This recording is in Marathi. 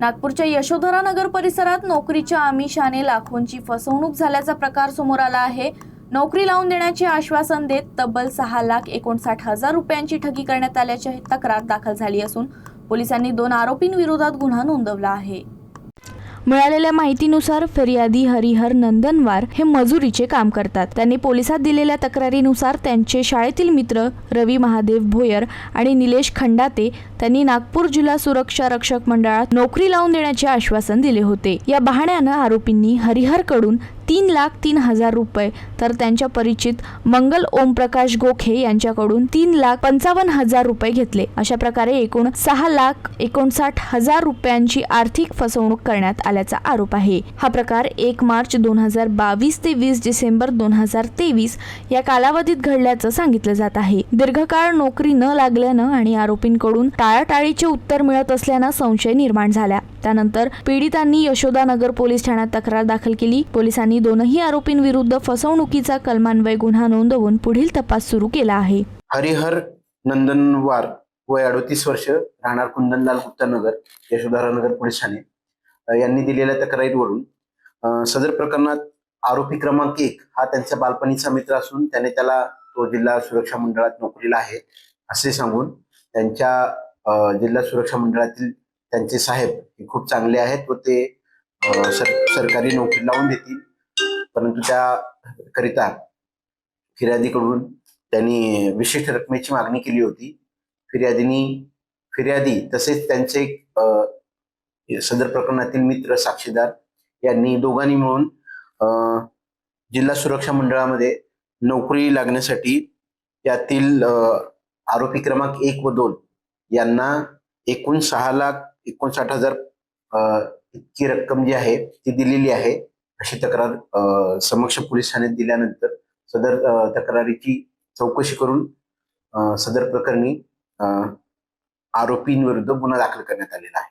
नागपूरच्या यशोधरानगर परिसरात नोकरीच्या आमिषाने लाखोंची फसवणूक झाल्याचा प्रकार समोर आला आहे। नोकरी लावून देण्याचे आश्वासन देत तब्बल 6,59,000 रुपयांची ठगी करण्यात आल्याची तक्रार दाखल झाली असून पोलिसांनी 2 आरोपींविरोधात गुन्हा नोंदवला आहे। मिळालेल्या माहितीनुसार फिर्यादी हरिहर नंदनवार हे मजुरीचे काम करतात। त्यांनी पोलिसात दिलेल्या तक्रारीनुसार त्यांचे शाळेतील मित्र रवी महादेव भोयर आणि निलेश खंडाते त्यांनी नागपूर जिल्हा सुरक्षा रक्षक मंडळात नोकरी लावून देण्याचे आश्वासन दिले होते। या बहाण्याने आरोपींनी हरिहरकडून 3,03,000 रुपये तर त्यांच्या परिचित मंगल ओमप्रकाश गोखे यांच्याकडून 3,55,000 रुपये घेतले। अशा प्रकारे एकूण 6,59,000 रुपयांची आर्थिक फसवणूक करण्यात आल्याचा आरोप आहे। हा प्रकार 1 मार्च 2022 ते 20 डिसेंबर 2023 या कालावधीत घडल्याचं सांगितलं जात आहे। दीर्घकाळ नोकरी न लागल्यानं आणि आरोपींकडून टाळाटाळीचे उत्तर मिळत असल्यानं संशय निर्माण झाला। त्यानंतर पीडितांनी यशोदानगर पोलीस ठाण्यात तक्रार दाखल केली। पोलिसांनी दोनही आरोपींविरुद्ध फसवणुकीचा कलमान्वये गुन्हा नोंदवून पुढील तपास सुरू केला आहे। हरिहर नंदनवार वय 38 वर्ष, राहणार कुंदनलाल गुप्ता नगर, यशोधरानगर पोलीस ठाणे यांनी दिलेल्या तक्रारीवरून सदर प्रकरणात आरोपी क्रमांक 1 हा त्यांच्या बालपणीचा मित्र असून त्याने त्याला तो जिल्हा सुरक्षा मंडळात नोकरीला आहे असे सांगून त्यांच्या जिल्हा सुरक्षा मंडळातील त्यांचे साहेब हे खूप चांगले आहेत व ते सरकारी नोकरी लावून देतील, परंतु त्याकरिता फिर्यादीकडून त्यांनी विशिष्ट रकमेची मागणी केली होती। फिर्यादी तसेच त्यांचे सदर प्रकरणातील मित्र साक्षीदार यांनी दोघांनी मिळून जिल्हा सुरक्षा मंडळामध्ये नोकरी लागण्यासाठी यातील आरोपी क्रमांक 1 व 2 यांना एकूण 6,59,000 इतकी रक्कम जी आहे ती दिलेली आहे अशी तक्रार समक्ष पोलीस ठाण्यात दिल्यानंतर सदर तक्रारीची चौकशी करून सदर प्रकरणी आरोपींविरुद्ध गुन्हा दाखल करण्यात आलेला आहे।